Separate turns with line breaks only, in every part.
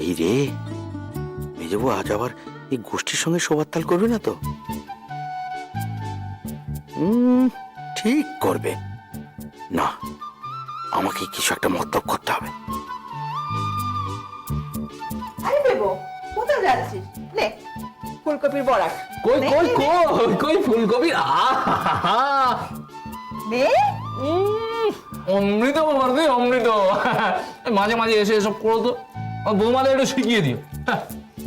এই রে, মেজবু আজ আবার এই গোষ্ঠীর সঙ্গে শোভার তাল করবে না তো? ঠিক করবে না, আমাকে কিছু একটা মতলব করতে হবে।
আরে দেবো, কোথায় যাচ্ছিস? নে ফুলকপির বড়া।
কই কই কই কই ফুলকপি,
নে।
অমৃত বর্দি অমৃত। মাঝে মাঝে এসে এসব করো তো, বৌমাদের একটু শিখিয়ে দিও।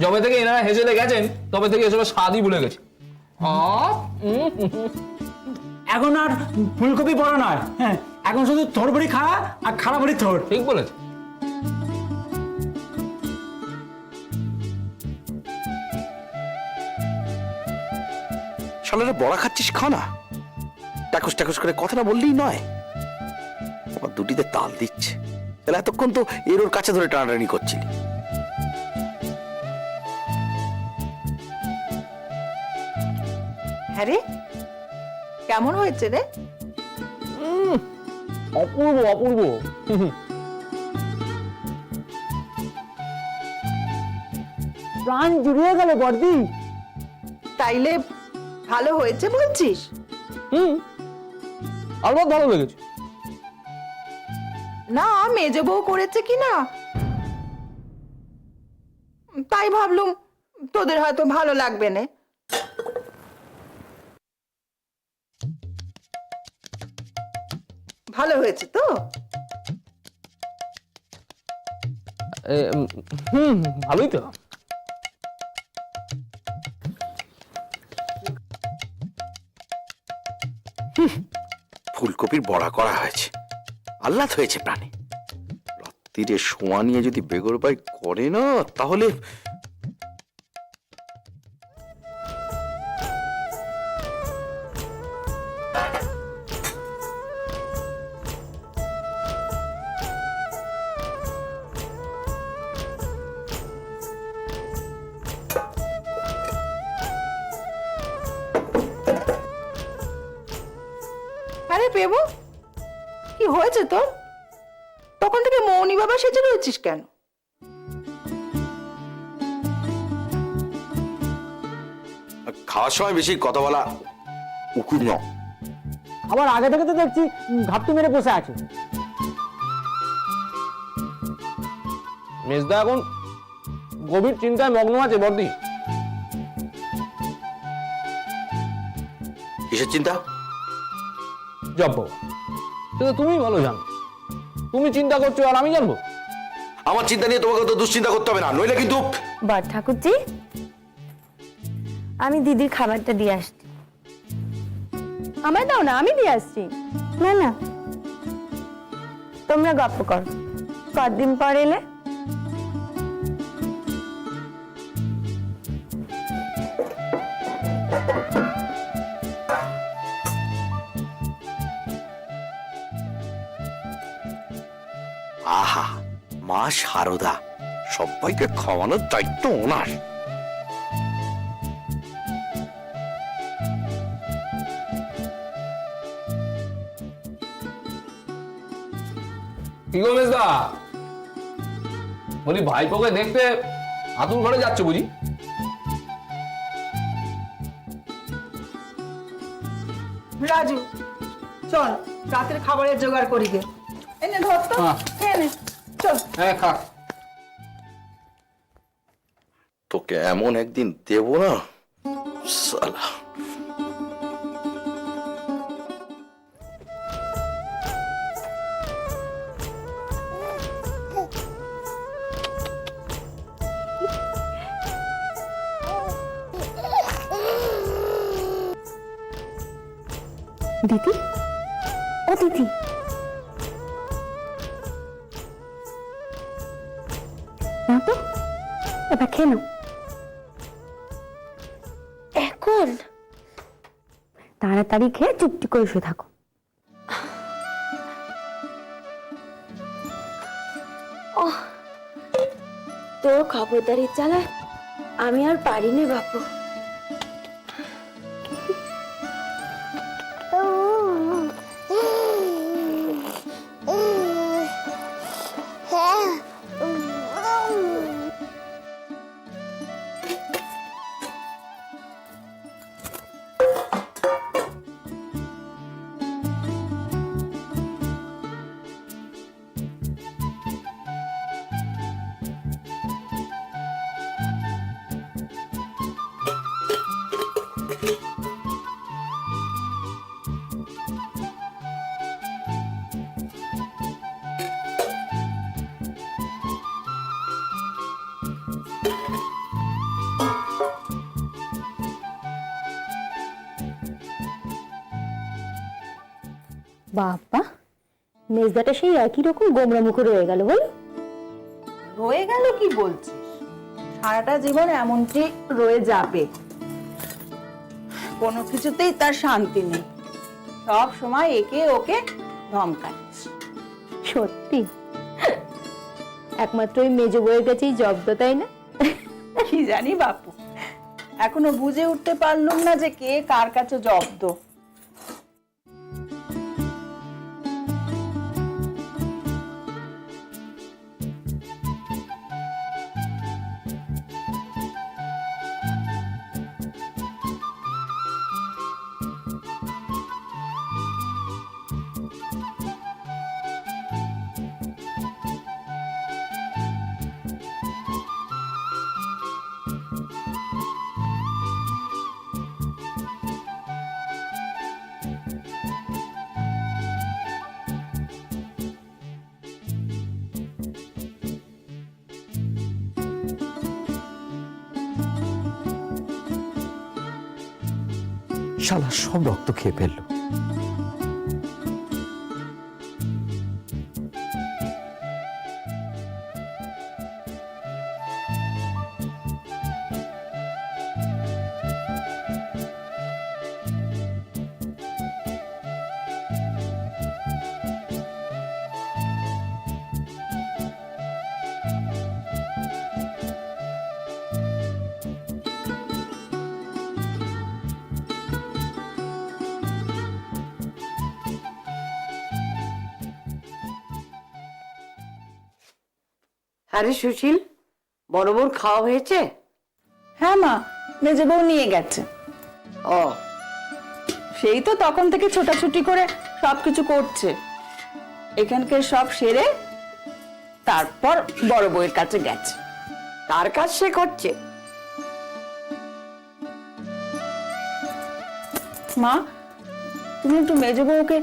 যবে থেকে এনারা হেসেলে গেছেন তবে থেকে এসবের স্বাদই ভুলে গেছে।
এখন আর ফুলকপি বড় নয়, হ্যাঁ, এখন শুধু থোড় বড়ি খাওয়া আর খাড়া বড়ি থোড়।
ঠিক বলেছে।
শালারা বড়া খাচ্ছিস, খা না। টাকুস টাকুস করে কথা না বললেই নয়, আমার দুটিতে তাল দিচ্ছে। তাহলে এতক্ষণ তো এর ওর কাছে ধরে টানাটানি করছিলি।
হ্যাঁ রে, কেমন হয়েছে রে?
অপূর্ব অপূর্ব।
প্রাণ জুড়িয়ে গেল বর্দি।
তাইলে ভালো হয়েছে বলছিস?
আলবাত ভালো লেগেছে।
না, মেজ বউ করেছে কি না তাই ভাবলুম তোদের হয়তো ভালো লাগবে না। ভালো হয়েছে তো?
ভালোই তো।
ফুলকপির বড়া করা হয়েছে, আহ্লাদ হয়েছে প্রাণে। রাত্রিরে শোয়া নিয়ে যদি বেগর বাই করে না, তাহলে
আরে পেবো, কি হয়েছে তোর? তখন থেকে মৌনি বাবা সেজে রয়েছিস কেন?
খাওয়ার সময় বেশি কথা বলা উকুর ন।
আবার আগে থেকে তো দেখছি ঘাপটি মেরে বসে আছে।
মেজদা এখন গভীর চিন্তায় মগ্ন আছে বর্দি।
কিসের চিন্তা?
জব বাবা, সেটা তুমি ভালো জানো। তুমি চিন্তা করছো আর আমি জানবো?
আমার চিন্তা নিয়ে তোমাকে তো দুশ্চিন্তা করতে হবে না, নইলে কিন্তু।
বড় ঠাকুরজি, আমি দিদির খাবারটা দিয়ে আসছি। আমায় দাও না, আমি দিয়ে আসছি। না না, তোমরা গল্প করো। কতদিন পর এলে?
আহা, মা শারদা, সবাইকে খাওয়ানোর দায়িত্ব ওনার।
কি গো মেজদা, বলি ভাইপোকে দেখতে আতুর ঘরে যাচ্ছে বুঝি?
রাজু, চল রাতের খাবারের জোগাড় করি গে। এনে ধর তো, খেয়ে নে, চল।
হ্যাঁ খা।
তোকে এমন একদিন দেব না সালা।
দিদি, ও দিদি, না তো, এবার খেয়ে নাও। এখন তাড়াতাড়ি খেয়ে চুপটি করে শুয়ে থাকো। তোর খবরদারির জ্বালায় আমি আর পারিনি বাপু। বাবা, মেজদাটা সেই একই রকম গোমরা মুখে রয়ে গেল বল।
রয়ে গেল কি বলছিস? সারাটা জীবন এমনটি রয়ে যাবে। কোনো কিছুতেই তার শান্তি নেই, সব সময় একে ওকে ধমকাচ্ছে।
সত্যি একমাত্র ওই মেজ বউয়ের কাছেই জব্দ, তাই না?
কি জানি বাপু, এখনো বুঝে উঠতে পারলুম না যে কে কার কাছে জব্দ।
শালা সব রক্ত খেয়ে ফেললো।
আরে সুশীল, বড় বোন খাওয়া হয়েছে?
হ্যাঁ মা, মেজে বউ নিয়ে গেছে।
ও,
সেই তো তখন থেকে ছোটাছুটি করে সবকিছু করছে। এখানকার সব সেরে তারপর বড় বউয়ের কাছে গেছে।
তার কাজ সে করছে?
মা, তুমি একটু মেজে বউকে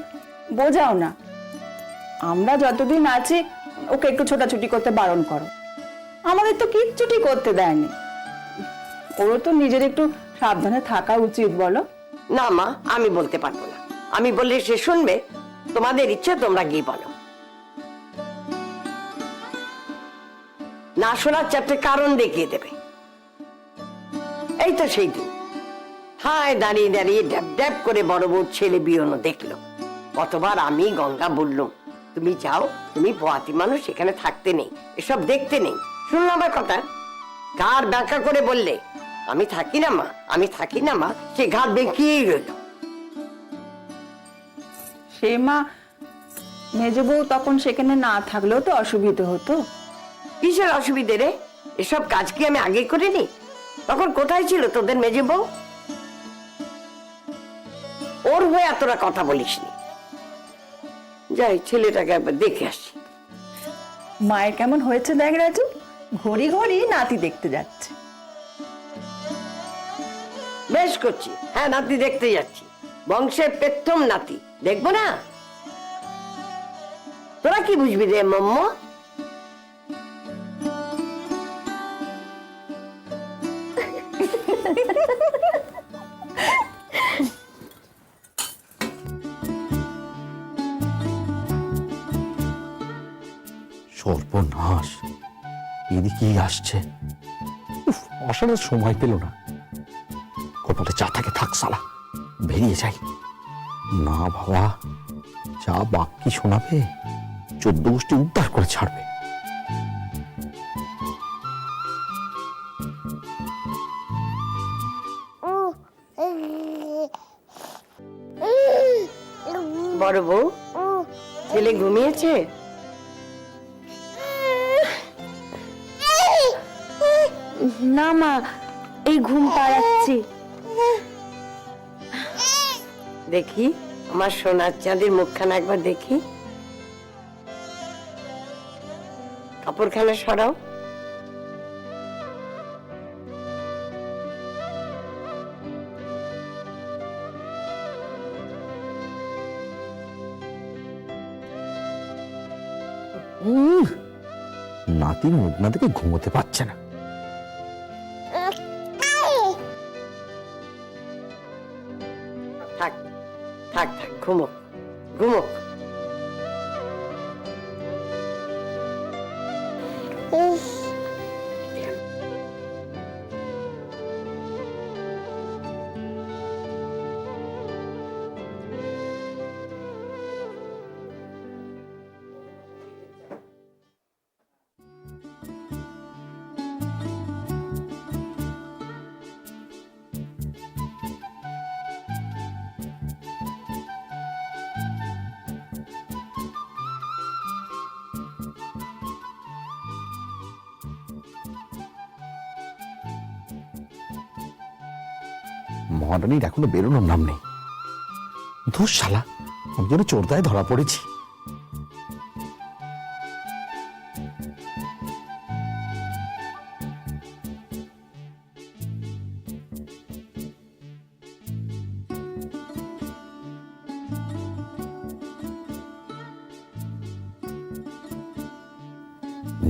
বোঝাও না। আমরা যতদিন আছি ওকে একটু ছোটাছুটি করতে বারণ করো। আমাদের তো কিচ্ছুটি করতে দেয়নি। ওরও তো নিজের একটু সাবধানে থাকা উচিত, বলো?
না মা, আমি বলতে পারবো না। আমি বললে সে শুনবে? তোমাদের ইচ্ছে, তোমরা গিয়ে বলো। না শোনার চারটে কারণ দেখিয়ে দেবে। এই তো সেই দিন হায় দাঁড়িয়ে দাঁড়িয়ে ড্যাব ড্যাব করে বড় বউর ছেলে বিয়েনো দেখলো। কতবার আমি গঙ্গা বললুম, তুমি যাও, তুমি পোয়াতি মানুষ, এখানে থাকতে নেই, এসব দেখতে নেই। শুনলাম আমার কথা, ঘাড় ব্যাখ্যা করে বললে আমি থাকি না মা, আমি থাকি না মা। সে ঘাড় বেঁকিয়েই রইল।
সে মা, মেজে বউ তখন সেখানে না থাকলেও তো অসুবিধে হতো।
কিসের অসুবিধে রে? এসব কাজ কি আমি আগে করিনি? তখন কোথায় ছিল তোদের মেজে বউ? ওর হয়ে এতটা কথা বলিসনি। যাই, ছেলেটাকে একবার দেখে আসি।
মায়ের কেমন হয়েছে দেখ রাজু, ঘড়ি ঘড়ি নাতি দেখতে যাচ্ছে।
বেশ করছি, হ্যাঁ নাতি দেখতে যাচ্ছি। বংশের প্রথম নাতি দেখবো না? তোরা কি বুঝবি রে মম্ম?
সর্বনাশ, এদিকেই আসছে। উফ, আসার আর সময় পেল না। কপালে যা থাকে থাক, সালা বেরিয়ে যাই। না বাবা, যা বাক্যি শোনাবে 14 গোষ্ঠী উদ্ধার করে ছাড়বে।
বড় বউ, ছেলে ঘুমিয়েছে?
না মা, এই ঘুম পাড়াচ্ছি।
দেখি আমার সোনার চাঁদের মুখখানা একবার দেখি। কাপড়খানা সরাও।
নাতির মুখ না দেখে ঘুমোতে পারছে না।
থাক থাক থাক, ঘুমো ঘুমো।
মহারানীর এখনো বেরোনোর নাম নেই। ধুস শালা, আমি যেন চোরদায় ধরা পড়েছি।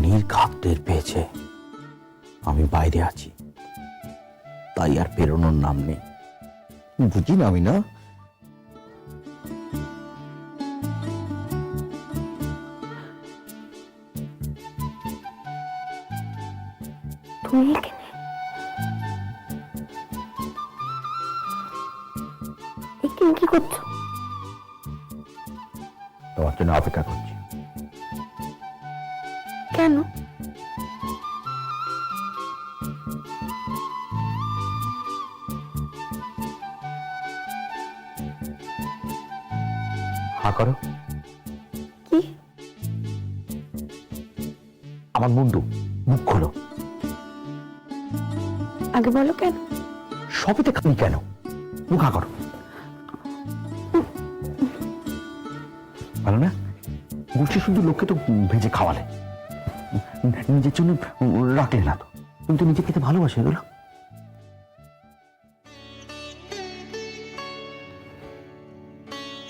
নির্ঘাত টের পেয়েছে আমি বাইরে আছি, তাই আর বেরোনোর নাম নেই। বুঝি না আমি না।
তুমি এখানে? এখানে কি করছো?
তোমার জন্য অপেক্ষা করছি।
কেন?
হা করো।
কি?
আমার মুন্ডু, মুখ খোলো।
আগে বলো কেন?
সবেতে খালি কেন? মুখ হা করো। ভালো না? বলছি শুধু লোককে তো ভেজে খাওয়ালে, নিজের জন্য রাখলে না তো। তুমি তো নিজে খেতে ভালোবাসে এগুলো।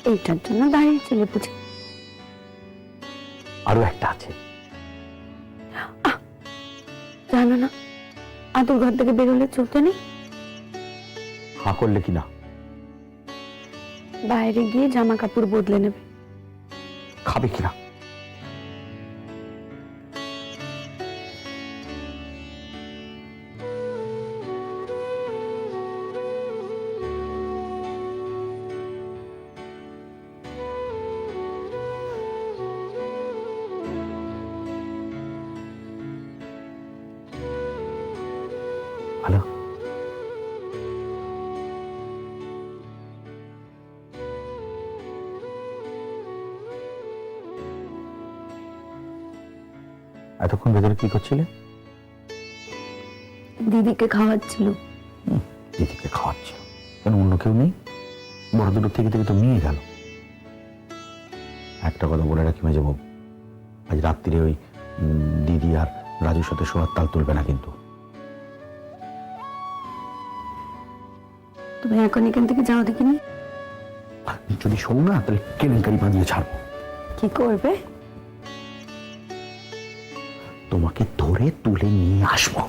এইটার জন্য দাঁড়িয়ে ছেলে বুঝি?
আরো একটা আছে।
জানো না আদুর ঘর থেকে বেরোলে চলতে নেই?
হা করলে কি না?
বাইরে গিয়ে জামা কাপড় বদলে নেবে।
খাবে কিনা? ভালো। এতক্ষণ ভেতরে কি করছিলে?
দিদিকে খাওয়াচ্ছিল।
দিদিকে খাওয়াচ্ছিল কেন? অন্য কেউ নেই? বড় দুটো থেকে থেকে তো নিয়ে গেল। একটা কথা বলে রাখি মেজবাবু, আজ রাত্রিরে ওই দিদি আর রাজুর সাথে শোয়ার তাল তুলবে না কিন্তু।
তুমি এখন এখান থেকে যাও দেখিনি।
যদি শোনো না তাহলে কেলেঙ্কারি বাঁধিয়ে ছাড়বো।
কি করবে?
তোমাকে ধরে তুলে নিয়ে আসবো।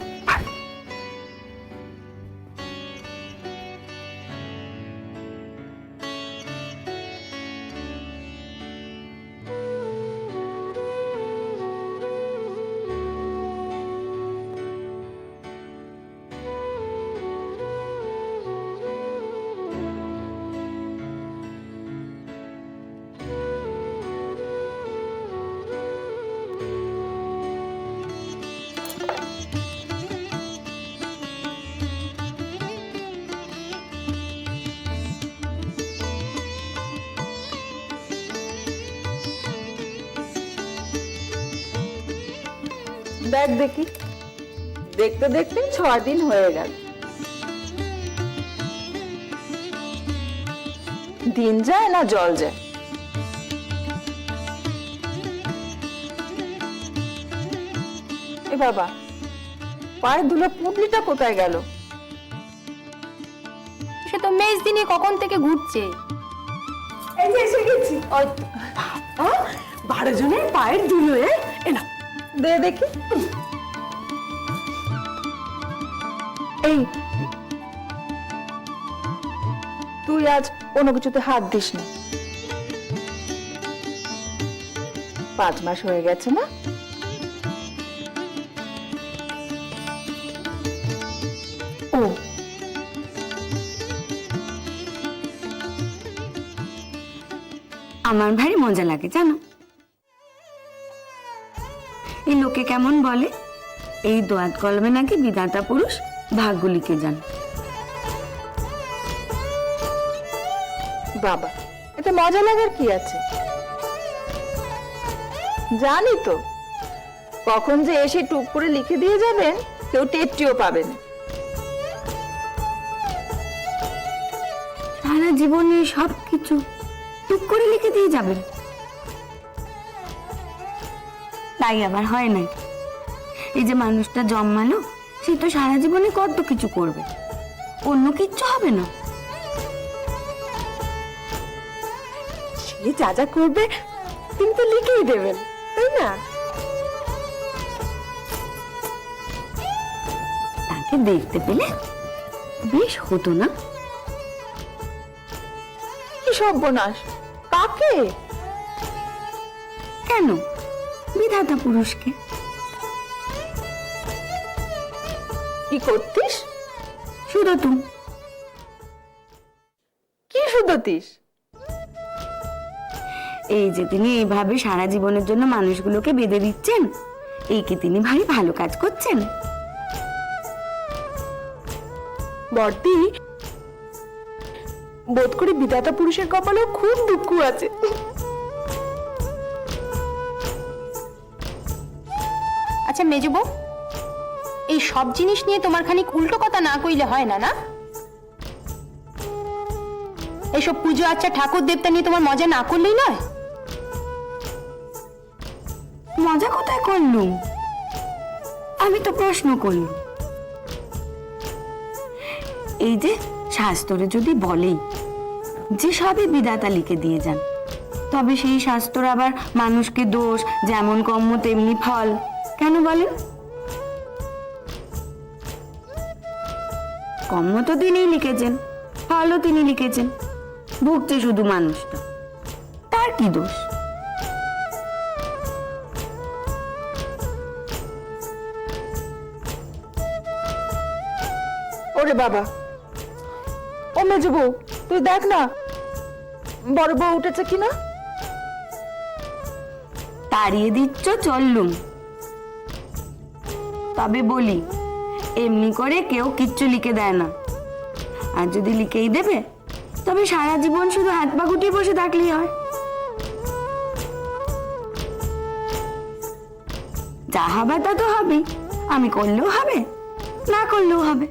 দেখ দেখি, দেখতে দেখতে 6 দিন হয়ে গেল। দিন যায় না জল যায়। এ বাবা, পায়ের ধুলো পুটলিটা কোথায় গেল?
সে তো মেজ দিনে কখন থেকে ঘুরছে।
এই যে এসে গেছি। 12 জনের পায়ের ধুলো। এ না, দে দেখি। এই তুই আজ কোনো কিছুতে হাত দিস না। 5 মাস হয়ে গেছে না? ও
আমার ভারী মজা লাগে জানো। এই লোকে কেমন বলে, এই দোয়াত কলমে নাকি বিধাতা পুরুষ ভাগগুলিকে জান।
বাবা, এতে মজা লাগার কি আছে? জানি তো কখন যে এসে টুক করে লিখে দিয়ে যাবেন কেউ টেরটিও পাবে না।
সারা জীবনে সব কিছু টুক করে লিখে দিয়ে যাবেন? তাই আবার হয় নাই। এই যে মানুষটা জন্মালো, সে তো সারা জীবনে কত কিছু করবে, অন্য কিচ্ছু হবে না।
সে যা যা করবে তিনি তো লিখেই দেবেন, তাই না?
তাকে দেখতে পেলে বেশ হতো না?
কি সর্বনাশ! কাকে?
কেন, বিধাতা পুরুষকে।
কি করতিস?
শুধু তুমি।
কি শুধতিস?
এই যে তিনি এইভাবে সারা জীবনের জন্য মানুষগুলোকে বেঁধে দিচ্ছেন, এই কি তিনি ভারী ভালো কাজ করছেন?
বর্দি, বোধ করি বিধাতা পুরুষের কপালেও খুব দুঃখ আছে।
আচ্ছা মেজবউ, এই সব জিনিস নিয়ে তোমার খানিক উল্টো কথা না কইলে হয় না? না, এইসব পুজো আচ্ছা ঠাকুর দেবতা নিয়ে তোমার মজা না করলেই নয়?
মজা কোথায় করলুম? আমি তো প্রশ্ন করলুম। এই যে শাস্ত্রে যদি বলেই যে সবই বিধাতা লিখে দিয়ে যান, তবে সেই শাস্ত্র আবার মানুষকে দোষ, যেমন কর্ম তেমনি ফল কেন বলেন? কর্ম তো তিনিই লিখেছেন, ফলও তিনি লিখেছেন, ভুগছে শুধু মানুষটা, তার কি দোষ?
ওরে বাবা, ও মেজো বউ, তুই দেখ না বড় বউ উঠেছে কিনা।
তাড়িয়ে দিচ্ছ চললুম, তবে বলি এমনি করে কেউ কিচ্ছু লিখে দেয় না। আর যদি লিখেই দেবে, তবে সারা জীবন শুধু হাত পা গুটিয়ে বসে থাকলেই হয়। যা হবে তা তো হবেই, আমি করলেও হবে, না করলেও হবে।